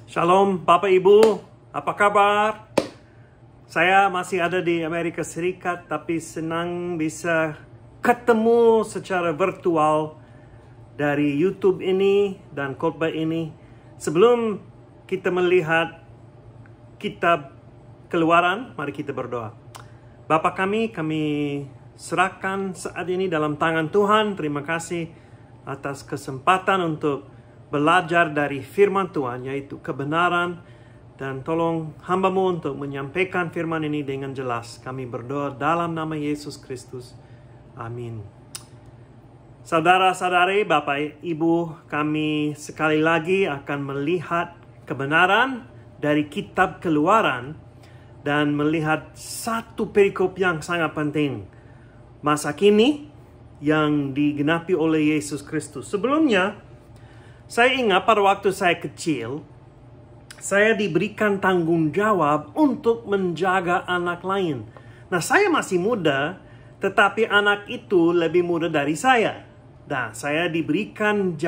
Shalom Bapak Ibu, apa kabar? Saya masih ada di Amerika Serikat, tapi senang bisa ketemu secara virtual dari YouTube ini dan khotbah ini. Sebelum kita melihat kitab Keluaran, mari kita berdoa. Bapa kami serahkan saat ini dalam tangan Tuhan. Terima kasih atas kesempatan untuk belajar dari firman Tuhan, yaitu kebenaran. Dan tolong hamba-Mu untuk menyampaikan firman ini dengan jelas. Kami berdoa dalam nama Yesus Kristus. Amin. Saudara-saudari, Bapak Ibu, kami sekali lagi akan melihat kebenaran dari kitab Keluaran dan melihat satu perikop yang sangat penting. Masa kini yang digenapi oleh Yesus Kristus. Sebelumnya, saya ingat pada waktu saya kecil, saya diberikan tanggung jawab untuk menjaga anak lain. Nah, saya masih muda, tetapi anak itu lebih muda dari saya. Nah, saya diberikan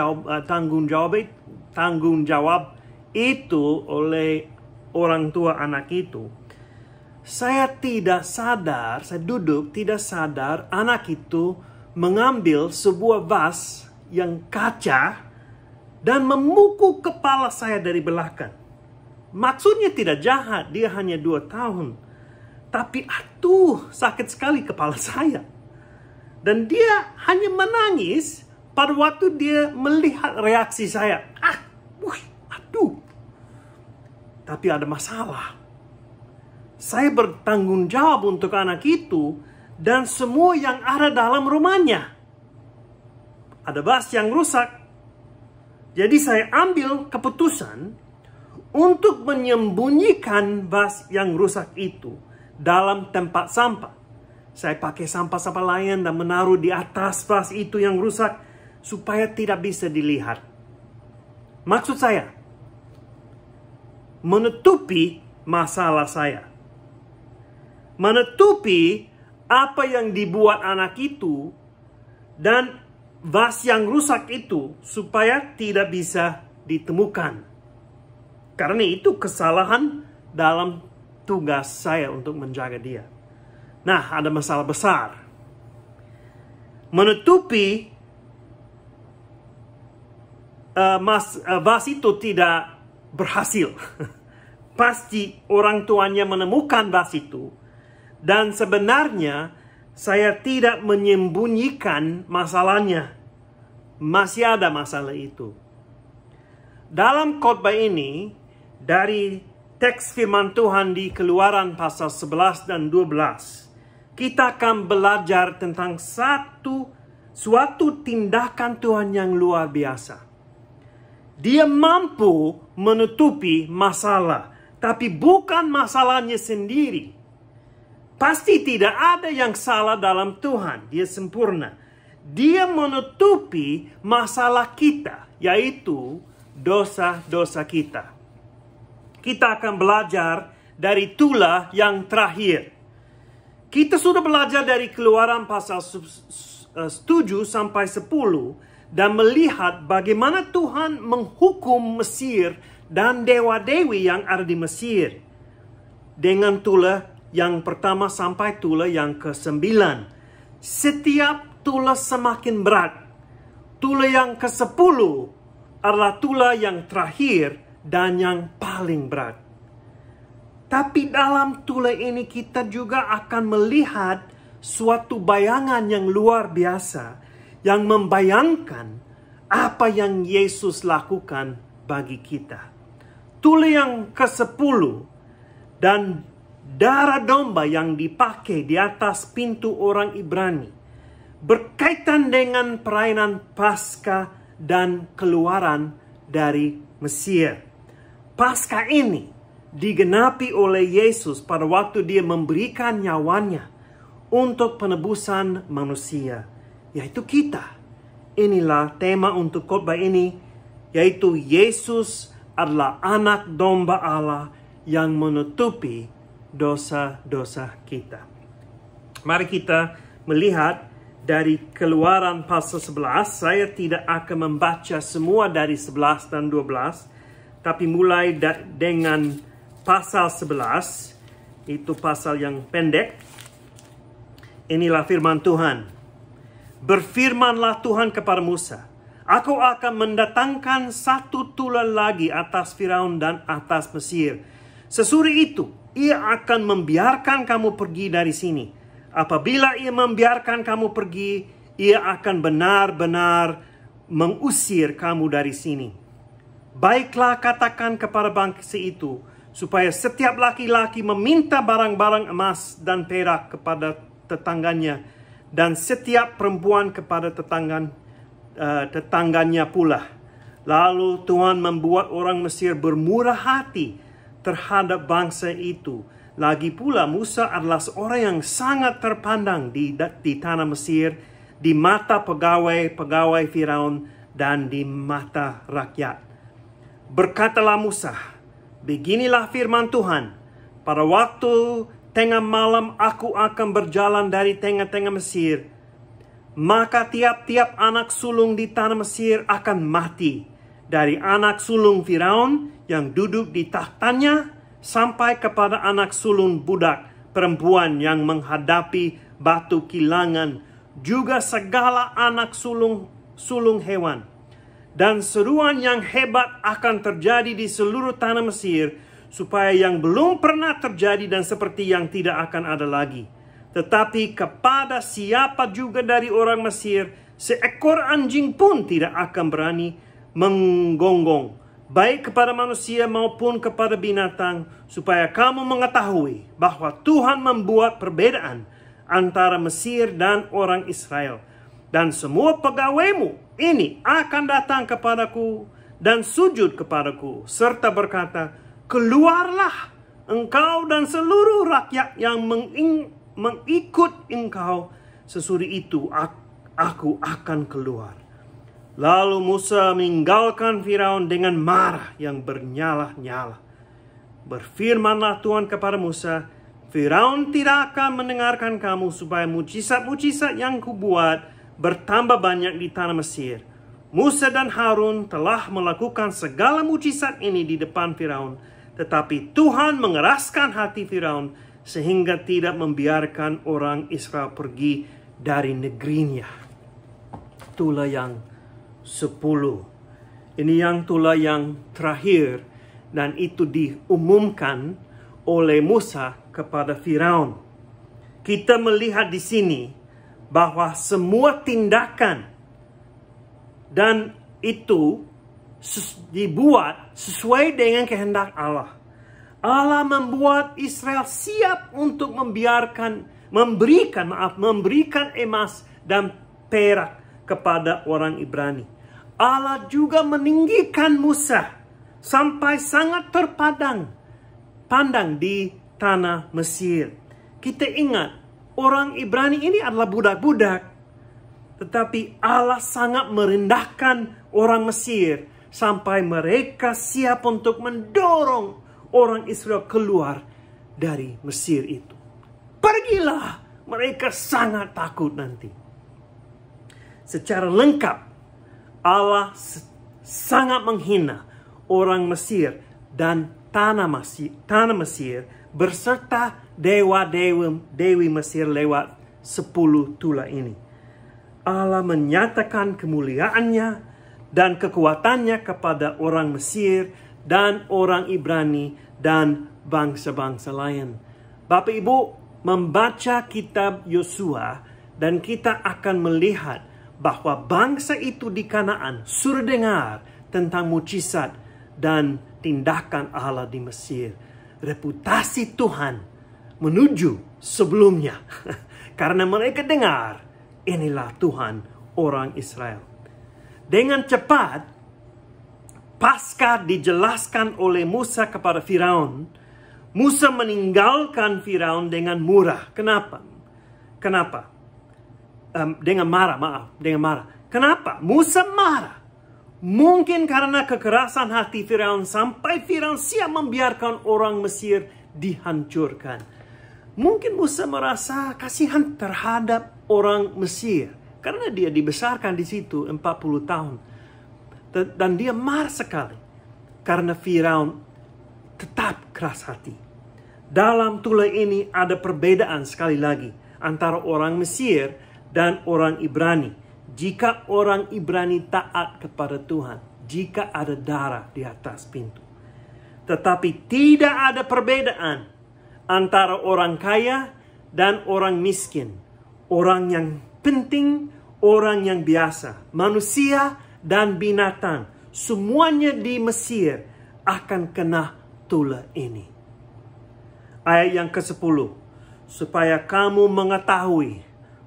tanggung jawab itu oleh orang tua anak itu. Saya tidak sadar, saya duduk tidak sadar anak itu mengambil sebuah vas yang kaca dan memukul kepala saya dari belakang. Maksudnya tidak jahat, dia hanya 2 tahun. Tapi sakit sekali kepala saya. Dan dia hanya menangis pada waktu dia melihat reaksi saya. Tapi ada masalah. Saya bertanggung jawab untuk anak itu dan semua yang ada dalam rumahnya. Ada vas yang rusak. Jadi saya ambil keputusan untuk menyembunyikan vas yang rusak itu dalam tempat sampah. Saya pakai sampah-sampah lain dan menaruh di atas vas itu yang rusak supaya tidak bisa dilihat. Maksud saya, menutupi masalah saya. Menutupi apa yang dibuat anak itu dan vas yang rusak itu supaya tidak bisa ditemukan. Karena itu kesalahan dalam tugas saya untuk menjaga dia. Nah, ada masalah besar. Menutupi vas itu tidak berhasil. Pasti orang tuanya menemukan vas itu. Dan sebenarnya saya tidak menyembunyikan masalahnya. Masih ada masalah itu. Dalam khotbah ini, dari teks firman Tuhan di Keluaran pasal 11 dan 12, kita akan belajar tentang suatu tindakan Tuhan yang luar biasa. Dia mampu menutupi masalah, tapi bukan masalahnya sendiri. Pasti tidak ada yang salah dalam Tuhan. Dia sempurna. Dia menutupi masalah kita, yaitu dosa-dosa kita. Kita akan belajar dari tulah yang terakhir. Kita sudah belajar dari Keluaran pasal 7 sampai 10 dan melihat bagaimana Tuhan menghukum Mesir dan dewa-dewi yang ada di Mesir dengan tulah yang pertama sampai tulah yang ke-9. Setiap tulah semakin berat. Tulah yang ke-10 adalah tulah yang terakhir dan yang paling berat. Tapi dalam tulah ini kita juga akan melihat suatu bayangan yang luar biasa yang membayangkan apa yang Yesus lakukan bagi kita. Tulah yang ke-10 dan darah domba yang dipakai di atas pintu orang Ibrani berkaitan dengan perayaan Paskah dan keluaran dari Mesir. Paskah ini digenapi oleh Yesus pada waktu dia memberikan nyawanya untuk penebusan manusia, yaitu kita. Inilah tema untuk khotbah ini, yaitu Yesus adalah anak domba Allah yang menutupi dosa-dosa kita. Mari kita melihat dari Keluaran pasal 11. Saya tidak akan membaca semua dari 11 dan 12, Tapi mulai dengan pasal 11, itu pasal yang pendek. Inilah firman Tuhan. Berfirmanlah Tuhan kepada Musa, Aku akan mendatangkan satu tulah lagi atas Firaun dan atas Mesir. Sesudah itu, ia akan membiarkan kamu pergi dari sini. Apabila ia membiarkan kamu pergi, ia akan benar-benar mengusir kamu dari sini. Baiklah katakan kepada bangsa itu, supaya setiap laki-laki meminta barang-barang emas dan perak kepada tetangganya, dan setiap perempuan kepada tetangganya pula. Lalu Tuhan membuat orang Mesir bermurah hati terhadap bangsa itu. Lagi pula Musa adalah seorang yang sangat terpandang di tanah Mesir, di mata pegawai Firaun dan di mata rakyat. Berkatalah Musa, beginilah firman Tuhan, pada waktu tengah malam aku akan berjalan dari tengah-tengah Mesir, maka tiap-tiap anak sulung di tanah Mesir akan mati, dari anak sulung Firaun yang duduk di tahtanya, sampai kepada anak sulung budak perempuan yang menghadapi batu kilangan, juga segala anak sulung hewan. Dan seruan yang hebat akan terjadi di seluruh tanah Mesir, supaya yang belum pernah terjadi dan seperti yang tidak akan ada lagi. Tetapi kepada siapa juga dari orang Mesir, seekor anjing pun tidak akan berani menggonggong, baik kepada manusia maupun kepada binatang, supaya kamu mengetahui bahwa Tuhan membuat perbedaan antara Mesir dan orang Israel. Dan semua pegawaimu ini akan datang kepadaku dan sujud kepadaku, serta berkata, keluarlah engkau dan seluruh rakyat yang mengikut engkau. Sesudah itu aku akan keluar. Lalu Musa meninggalkan Firaun dengan marah yang bernyala-nyala. Berfirmanlah Tuhan kepada Musa, Firaun tidak akan mendengarkan kamu, supaya mujizat-mujizat yang kubuat bertambah banyak di tanah Mesir. Musa dan Harun telah melakukan segala mujizat ini di depan Firaun, tetapi Tuhan mengeraskan hati Firaun sehingga tidak membiarkan orang Israel pergi dari negerinya. Tulah yang 10. Ini yang tulah yang terakhir, dan itu diumumkan oleh Musa kepada Firaun. Kita melihat di sini bahwa semua tindakan dan itu dibuat sesuai dengan kehendak Allah. Allah membuat Israel siap untuk memberikan emas dan perak kepada orang Ibrani. Allah juga meninggikan Musa sampai sangat terpandang di tanah Mesir. Kita ingat, orang Ibrani ini adalah budak-budak. Tetapi Allah sangat merendahkan orang Mesir sampai mereka siap untuk mendorong orang Israel keluar dari Mesir itu. Pergilah, mereka sangat takut nanti. Secara lengkap, Allah sangat menghina orang Mesir dan tanah Mesir berserta dewa-dewi Mesir lewat 10 tulah ini. Allah menyatakan kemuliaannya dan kekuatannya kepada orang Mesir dan orang Ibrani dan bangsa-bangsa lain. Bapak Ibu membaca kitab Yosua dan kita akan melihat bahwa bangsa itu di Kanaan sudah dengar tentang mujizat dan tindakan Allah di Mesir. Reputasi Tuhan menuju sebelumnya karena mereka dengar inilah Tuhan orang Israel. Dengan cepat pasca dijelaskan oleh Musa kepada Firaun, Musa meninggalkan Firaun dengan murah. Kenapa? Dengan marah. Kenapa? Musa marah. Mungkin karena kekerasan hati Firaun sampai Firaun siap membiarkan orang Mesir dihancurkan. Mungkin Musa merasa kasihan terhadap orang Mesir karena dia dibesarkan di situ 40 tahun. Dan dia marah sekali karena Firaun tetap keras hati. Dalam tulah ini ada perbedaan sekali lagi antara orang Mesir dan orang Ibrani. Jika orang Ibrani taat kepada Tuhan, jika ada darah di atas pintu. Tetapi tidak ada perbedaan antara orang kaya dan orang miskin. Orang yang penting, orang yang biasa. Manusia dan binatang. Semuanya di Mesir akan kena tulah ini. Ayat yang ke-10. Supaya kamu mengetahui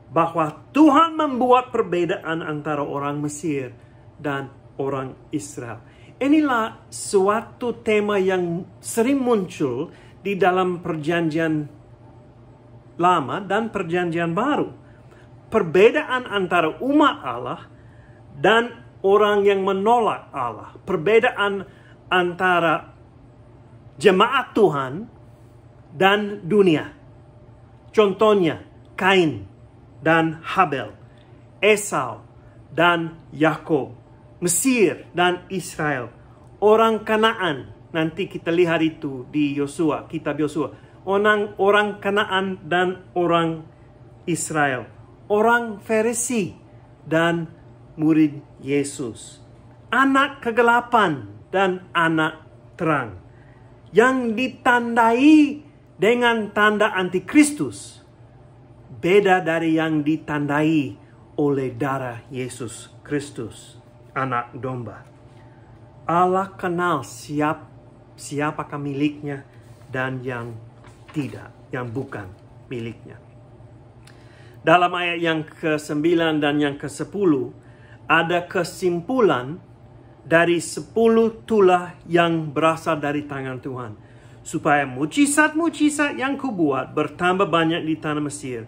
bahwa Tuhan membuat perbedaan antara orang Mesir dan orang Israel. Inilah suatu tema yang sering muncul di dalam perjanjian lama dan perjanjian baru. Perbedaan antara umat Allah dan orang yang menolak Allah. Perbedaan antara jemaat Tuhan dan dunia. Contohnya Kain dan Habel, Esau dan Yakub, Mesir dan Israel, orang Kanaan. Nanti kita lihat itu di Yosua, kitab Yosua. Orang Kanaan dan orang Israel, orang Farisi dan murid Yesus, anak kegelapan dan anak terang, yang ditandai dengan tanda antikristus, beda dari yang ditandai oleh darah Yesus Kristus, anak domba. Allah kenal siapakah miliknya dan yang tidak, yang bukan miliknya. Dalam ayat yang ke-9 dan yang ke-10, ada kesimpulan dari 10 tulah yang berasal dari tangan Tuhan. Supaya mujizat-mujizat yang kubuat bertambah banyak di tanah Mesir.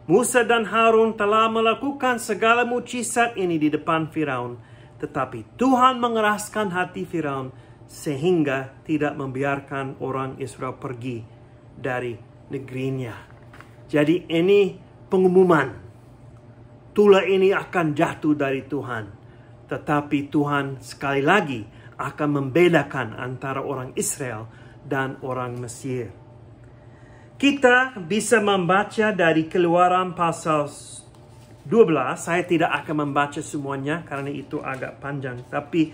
Musa dan Harun telah melakukan segala mujizat ini di depan Firaun. Tetapi Tuhan mengeraskan hati Firaun sehingga tidak membiarkan orang Israel pergi dari negerinya. Jadi ini pengumuman. Tulah ini akan jatuh dari Tuhan. Tetapi Tuhan sekali lagi akan membedakan antara orang Israel dan orang Mesir. Kita bisa membaca dari Keluaran pasal 12. Saya tidak akan membaca semuanya karena itu agak panjang. Tapi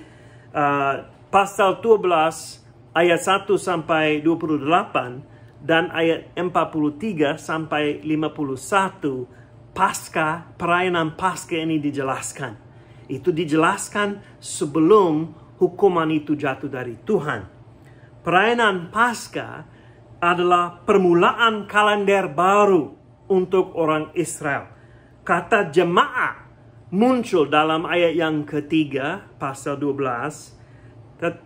pasal 12 ayat 1 sampai 28 dan ayat 43 sampai 51, perayaan Paskah ini dijelaskan. Itu dijelaskan sebelum hukuman itu jatuh dari Tuhan. Perayaan Paskah adalah permulaan kalender baru untuk orang Israel. Kata jemaah muncul dalam ayat yang ketiga, pasal 12.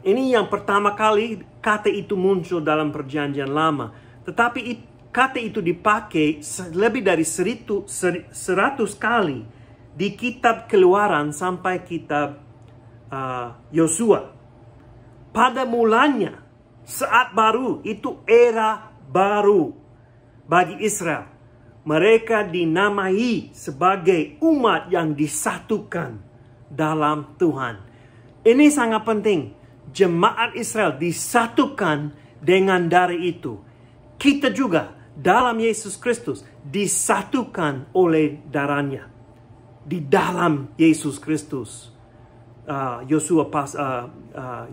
Ini yang pertama kali kata itu muncul dalam perjanjian lama. Tetapi kata itu dipakai lebih dari 100 kali di kitab Keluaran sampai kitab Yosua. Pada mulanya, saat baru, itu era baru bagi Israel. Mereka dinamai sebagai umat yang disatukan dalam Tuhan. Ini sangat penting. Jemaat Israel disatukan dengan darah itu. Kita juga dalam Yesus Kristus disatukan oleh darahnya. Di dalam Yesus Kristus.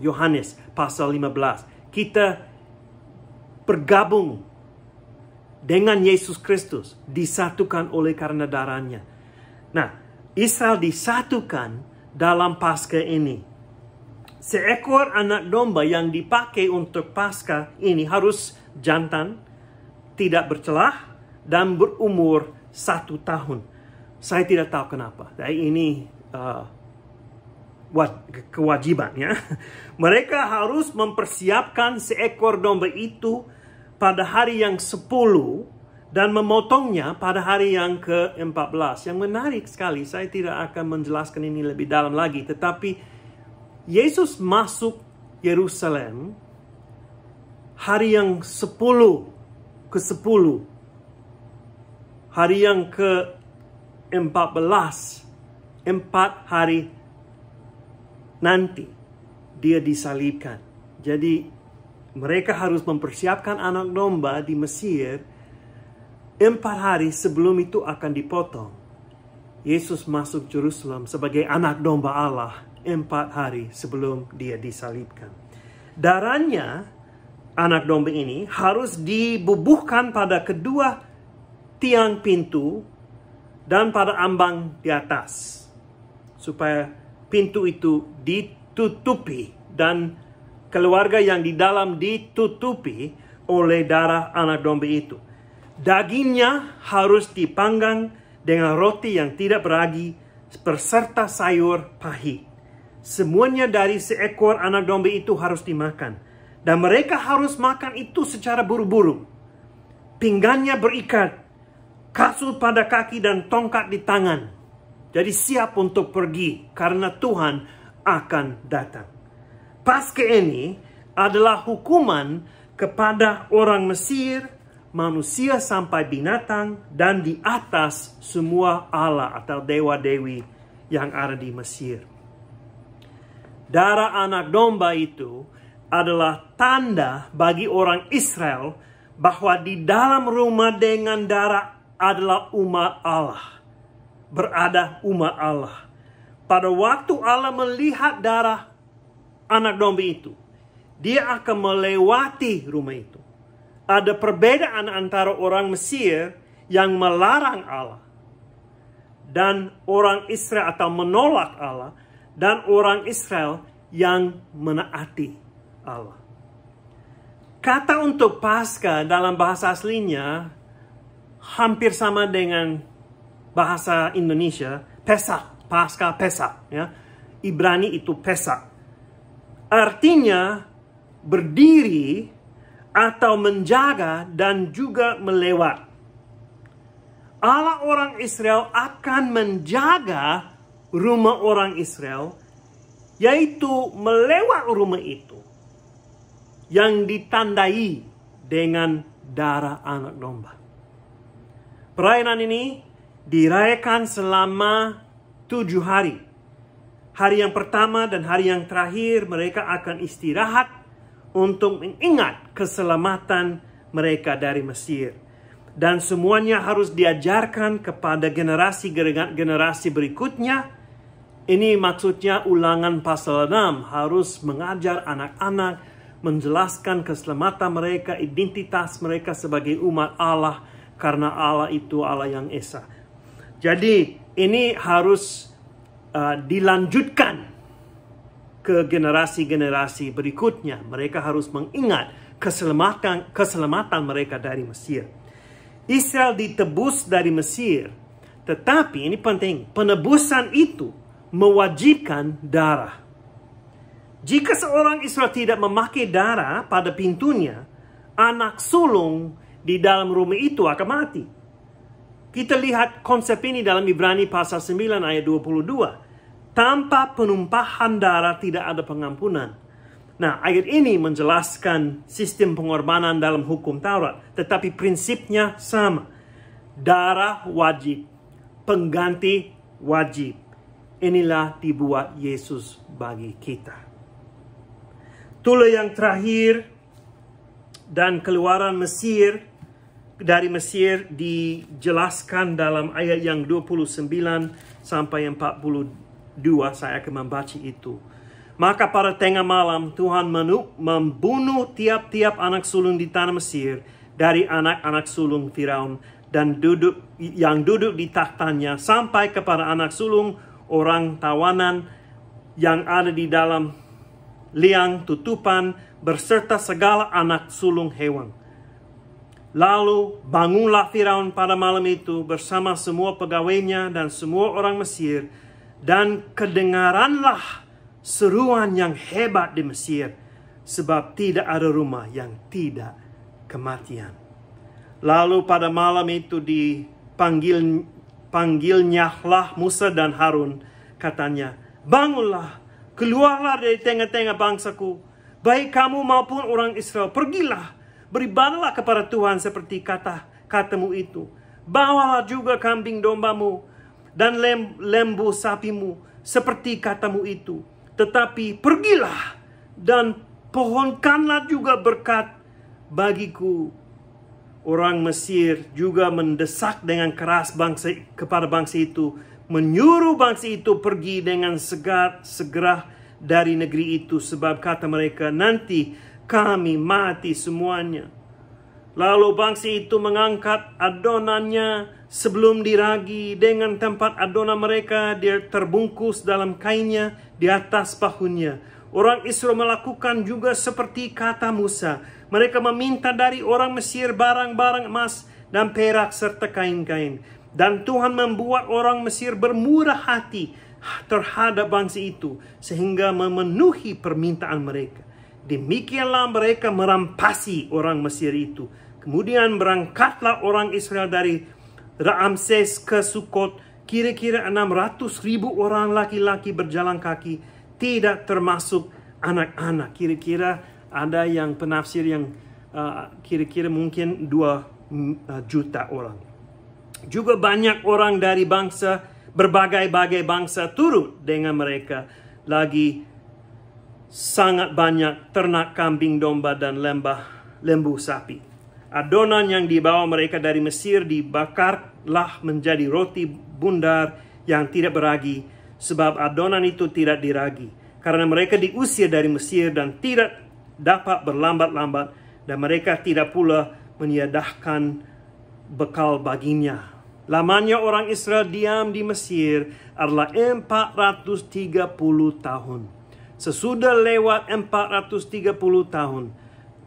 Yohanes pasal 15. Kita bergabung dengan Yesus Kristus, disatukan oleh karena darahnya. Nah, Israel disatukan dalam Paskah ini. Seekor anak domba yang dipakai untuk Paskah ini harus jantan, tidak bercelah, dan berumur 1 tahun. Saya tidak tahu kenapa. Ini kewajiban, ya. Mereka harus mempersiapkan seekor domba itu pada hari yang 10 dan memotongnya pada hari yang ke-14. Yang menarik sekali, saya tidak akan menjelaskan ini lebih dalam lagi, tetapi Yesus masuk Yerusalem hari yang 10 ke-10. Hari yang ke-14, 4 hari nanti dia disalibkan. Jadi mereka harus mempersiapkan anak domba di Mesir 4 hari sebelum itu akan dipotong. Yesus masuk Yerusalem sebagai anak domba Allah 4 hari sebelum dia disalibkan. Darahnya anak domba ini harus dibubuhkan pada kedua tiang pintu dan pada ambang di atas, supaya pintu itu ditutupi dan keluarga yang di dalam ditutupi oleh darah anak domba itu. Dagingnya harus dipanggang dengan roti yang tidak beragi beserta sayur pahit. Semuanya dari seekor anak domba itu harus dimakan. Dan mereka harus makan itu secara buru-buru. Pinggannya berikat, kasut pada kaki dan tongkat di tangan. Jadi siap untuk pergi karena Tuhan akan datang. Paskah ini adalah hukuman kepada orang Mesir, manusia sampai binatang, dan di atas semua Allah atau dewa-dewi yang ada di Mesir. Darah anak domba itu adalah tanda bagi orang Israel bahwa di dalam rumah dengan darah adalah umat Allah. Berada umat Allah. Pada waktu Allah melihat darah anak domba itu, dia akan melewati rumah itu. Ada perbedaan antara orang Mesir yang melarang Allah dan orang Israel atau menolak Allah, dan orang Israel yang menaati Allah. Kata untuk Paskah dalam bahasa aslinya hampir sama dengan bahasa Indonesia, Pesach, Paskah, Pesach, ya. Ibrani itu Pesach. Artinya berdiri atau menjaga dan juga melewat. Allah orang Israel akan menjaga rumah orang Israel, yaitu melewat rumah itu yang ditandai dengan darah anak domba. Perayaan ini dirayakan selama 7 hari. Hari yang pertama dan hari yang terakhir mereka akan istirahat untuk mengingat keselamatan mereka dari Mesir. Dan semuanya harus diajarkan kepada generasi berikutnya. Ini maksudnya Ulangan pasal 6 harus mengajar anak-anak, menjelaskan keselamatan mereka, identitas mereka sebagai umat Allah, karena Allah itu Allah yang esa. Jadi ini harus dilanjutkan ke generasi-generasi berikutnya. Mereka harus mengingat keselamatan mereka dari Mesir. Israel ditebus dari Mesir. Tetapi ini penting, penebusan itu mewajibkan darah. Jika seorang Israel tidak memakai darah pada pintunya, anak sulung di dalam rumah itu akan mati. Kita lihat konsep ini dalam Ibrani pasal 9 ayat 22. Tanpa penumpahan darah tidak ada pengampunan. Nah, ayat ini menjelaskan sistem pengorbanan dalam hukum Taurat. Tetapi prinsipnya sama. Darah wajib. Pengganti wajib. Inilah dibuat Yesus bagi kita. Tulah yang terakhir dan keluaran Mesir, dari Mesir dijelaskan dalam ayat yang 29 sampai 42. Saya akan membaca itu. Maka pada tengah malam Tuhan membunuh tiap-tiap anak sulung di tanah Mesir dari anak-anak sulung Firaun dan yang duduk di tahtanya sampai kepada anak sulung orang tawanan yang ada di dalam liang tutupan berserta segala anak sulung hewan. Lalu bangunlah Firaun pada malam itu bersama semua pegawainya dan semua orang Mesir, dan kedengaranlah seruan yang hebat di Mesir, sebab tidak ada rumah yang tidak kematian. Lalu pada malam itu dipanggilnyalah Musa dan Harun, katanya, bangunlah, keluarlah dari tengah-tengah bangsaku, baik kamu maupun orang Israel, pergilah, beribadahlah kepada Tuhan seperti katamu itu. Bawalah juga kambing dombamu dan lembu sapimu seperti katamu itu. Tetapi pergilah dan pohonkanlah juga berkat bagiku. Orang Mesir juga mendesak dengan keras kepada bangsa itu, menyuruh bangsa itu pergi dengan segera dari negeri itu, sebab kata mereka, nanti kami mati semuanya. Lalu bangsa itu mengangkat adonannya sebelum diragi. Dengan tempat adonan mereka, dia terbungkus dalam kainnya di atas bahunya. Orang Israel melakukan juga seperti kata Musa. Mereka meminta dari orang Mesir barang-barang emas dan perak serta kain-kain. Dan Tuhan membuat orang Mesir bermurah hati terhadap bangsa itu, sehingga memenuhi permintaan mereka. Demikianlah mereka merampasi orang Mesir itu. Kemudian berangkatlah orang Israel dari Ramses ke Sukot. Kira-kira 600.000 orang laki-laki berjalan kaki, tidak termasuk anak-anak. Kira-kira ada yang penafsir yang kira-kira mungkin 2 juta orang. Juga banyak orang dari bangsa, berbagai-bagai bangsa turut dengan mereka. Lagi sangat banyak ternak kambing, domba, dan lembu sapi. Adonan yang dibawa mereka dari Mesir dibakarlah menjadi roti bundar yang tidak beragi, sebab adonan itu tidak diragi. Karena mereka diusir dari Mesir dan tidak dapat berlambat-lambat, dan mereka tidak pula meniadakan bekal baginya. Lamanya orang Israel diam di Mesir adalah 430 tahun. Sesudah lewat 430 tahun,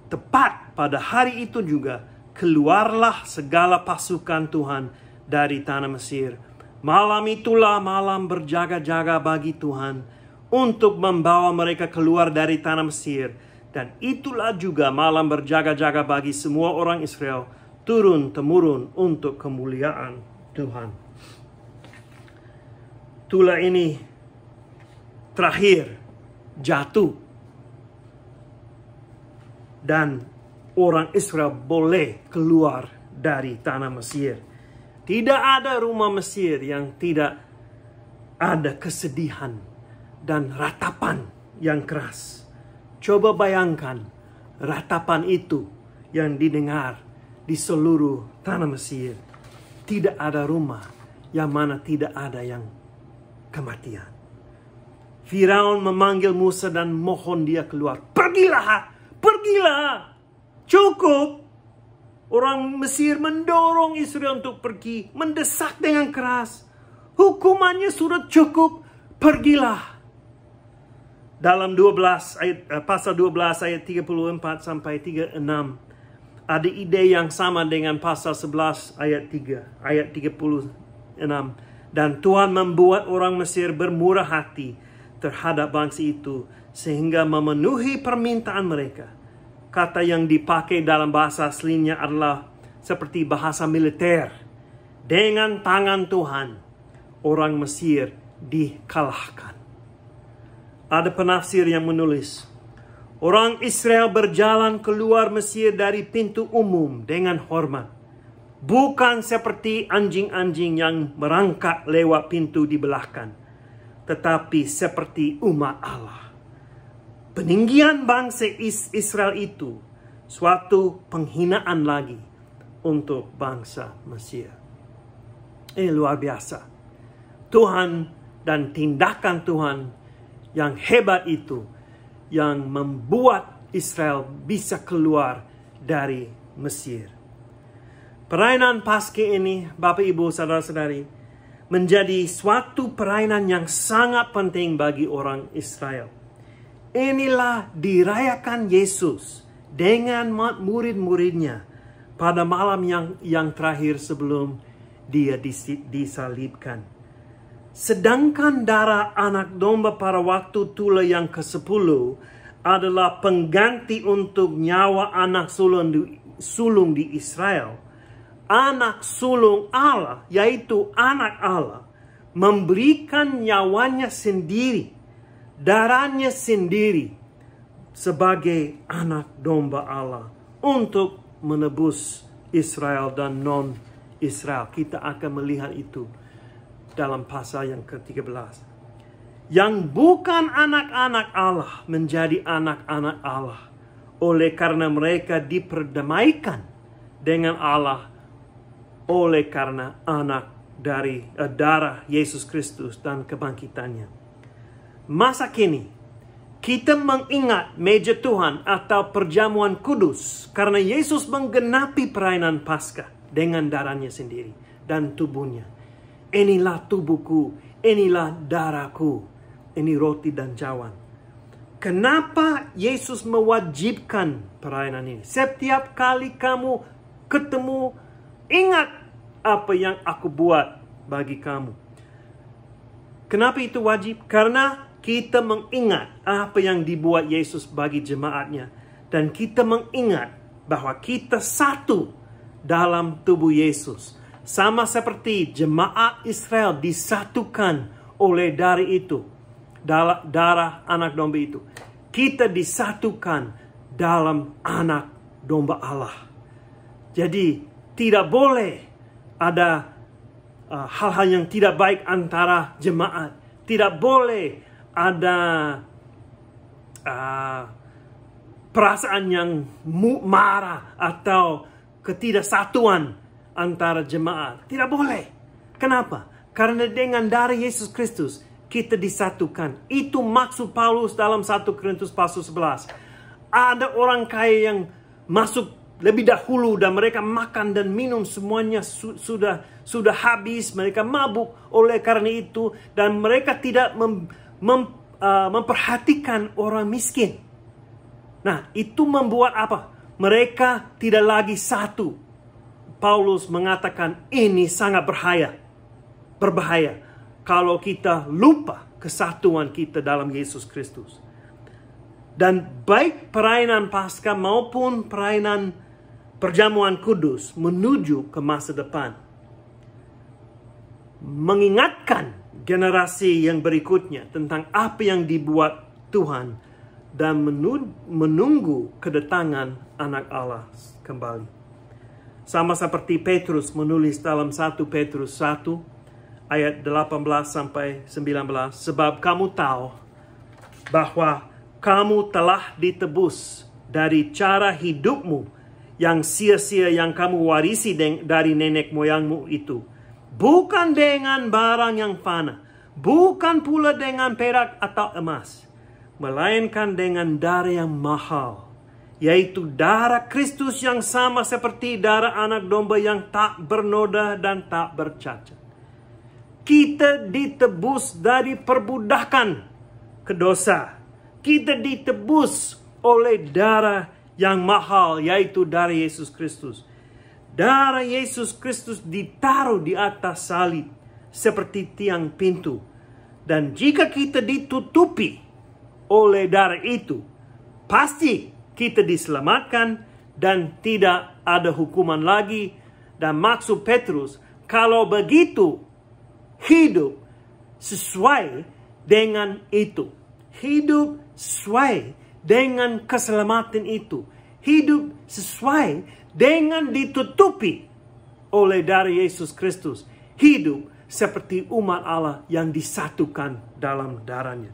tepat pada hari itu juga, keluarlah segala pasukan Tuhan dari tanah Mesir. Malam itulah malam berjaga-jaga bagi Tuhan untuk membawa mereka keluar dari tanah Mesir. Dan itulah juga malam berjaga-jaga bagi semua orang Israel, turun-temurun untuk kemuliaan Tuhan. Itulah ini terakhir jatuh. Dan orang Israel boleh keluar dari tanah Mesir. Tidak ada rumah Mesir yang tidak ada kesedihan dan ratapan yang keras. Coba bayangkan ratapan itu yang didengar di seluruh tanah Mesir. Tidak ada rumah yang mana tidak ada yang kematian. Firaun memanggil Musa dan mohon dia keluar. Pergilah, cukup. Orang Mesir mendorong Israel untuk pergi, mendesak dengan keras. Hukumannya sudah cukup, pergilah. Dalam pasal 12 ayat 34 sampai 36, ada ide yang sama dengan pasal 11 ayat 36. Dan Tuhan membuat orang Mesir bermurah hati terhadap bangsa itu, sehingga memenuhi permintaan mereka. Kata yang dipakai dalam bahasa aslinya adalah seperti bahasa militer. Dengan tangan Tuhan, orang Mesir dikalahkan. Ada penafsir yang menulis, orang Israel berjalan keluar Mesir dari pintu umum dengan hormat. Bukan seperti anjing-anjing yang merangkak lewat pintu di belakang, tetapi seperti umat Allah. Peninggian bangsa Israel itu suatu penghinaan lagi untuk bangsa Mesir. Luar biasa. Tuhan dan tindakan Tuhan yang hebat itu yang membuat Israel bisa keluar dari Mesir. Perayaan Paskah ini, Bapak Ibu saudara-saudari, menjadi suatu perayaan yang sangat penting bagi orang Israel. Inilah dirayakan Yesus dengan murid-muridnya pada malam yang terakhir sebelum dia disalibkan. Sedangkan darah anak domba pada waktu Tula yang ke-10 adalah pengganti untuk nyawa anak sulung di Israel. Anak sulung Allah, yaitu anak Allah, memberikan nyawanya sendiri, darahnya sendiri sebagai anak domba Allah untuk menebus Israel dan non-Israel. Kita akan melihat itu dalam pasal yang ke-13. yang bukan anak-anak Allah menjadi anak-anak Allah oleh karena mereka diperdamaikan dengan Allah oleh karena anak dari darah Yesus Kristus dan kebangkitannya. Masa kini kita mengingat meja Tuhan atau perjamuan kudus karena Yesus menggenapi perayaan Paskah dengan darahnya sendiri dan tubuhnya. Inilah tubuhku, inilah darahku, ini roti dan cawan. Kenapa Yesus mewajibkan perayaan ini? Setiap kali kamu ketemu, ingat apa yang aku buat bagi kamu. Kenapa itu wajib? Karena kita mengingat apa yang dibuat Yesus bagi jemaatnya. Dan kita mengingat bahwa kita satu dalam tubuh Yesus. Sama seperti jemaat Israel disatukan oleh darah anak domba itu. Kita disatukan dalam anak domba Allah. Jadi tidak boleh ada hal-hal yang tidak baik antara jemaat. Tidak boleh ada perasaan yang marah atau ketidaksatuan antara jemaat. Tidak boleh. Kenapa? Karena dengan darah Yesus Kristus kita disatukan. Itu maksud Paulus dalam 1 Korintus pasal 11. Ada orang kaya yang masuk lebih dahulu dan mereka makan dan minum semuanya sudah habis, mereka mabuk oleh karena itu dan mereka tidak memperhatikan orang miskin. Nah, itu membuat apa? Mereka tidak lagi satu. Paulus mengatakan ini sangat berbahaya kalau kita lupa kesatuan kita dalam Yesus Kristus. Dan baik perayaan Paskah maupun perayaan perjamuan kudus menuju ke masa depan. Mengingatkan generasi yang berikutnya tentang apa yang dibuat Tuhan dan menunggu kedatangan anak Allah kembali. Sama seperti Petrus menulis dalam 1 Petrus 1 ayat 18 sampai 19. Sebab kamu tahu bahwa kamu telah ditebus dari cara hidupmu yang sia-sia yang kamu warisi dari nenek moyangmu itu. Bukan dengan barang yang fana. Bukan pula dengan perak atau emas. Melainkan dengan darah yang mahal. Yaitu darah Kristus yang sama seperti darah anak domba yang tak bernoda dan tak bercacat. Kita ditebus dari perbudakan ke dosa. Kita ditebus oleh darah yang mahal, yaitu darah Yesus Kristus. Darah Yesus Kristus ditaruh di atas salib seperti tiang pintu. Dan jika kita ditutupi oleh darah itu, pasti kita diselamatkan dan tidak ada hukuman lagi. Dan maksud Petrus, kalau begitu, hidup sesuai dengan itu. Hidup sesuai dengan keselamatan itu. Hidup sesuai dengan ditutupi oleh darah Yesus Kristus. Hidup seperti umat Allah yang disatukan dalam darahnya.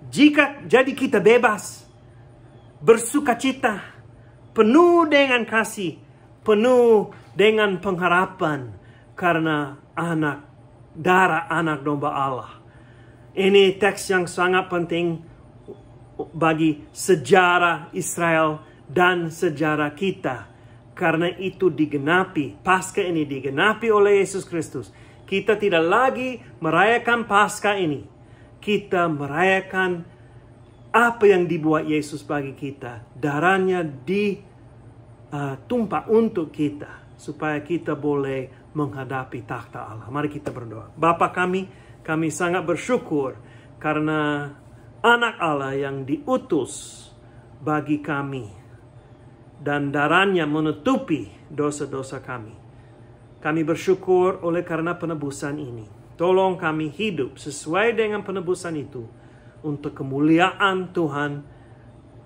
Jadi kita bebas, bersukacita, penuh dengan kasih, penuh dengan pengharapan karena darah anak domba Allah. Ini teks yang sangat penting bagi sejarah Israel dan sejarah kita. Karena itu digenapi, Paskah ini digenapi oleh Yesus Kristus. Kita tidak lagi merayakan Paskah ini. Kita merayakan apa yang dibuat Yesus bagi kita. Darahnya ditumpah untuk kita. Supaya kita boleh menghadapi takhta Allah. Mari kita berdoa. Bapa kami sangat bersyukur karena anak Allah yang diutus bagi kami. Dan darahnya menutupi dosa-dosa kami. Kami bersyukur oleh karena penebusan ini. Tolong kami hidup sesuai dengan penebusan itu. Untuk kemuliaan Tuhan.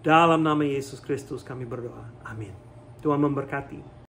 Dalam nama Yesus Kristus kami berdoa. Amin. Tuhan memberkati.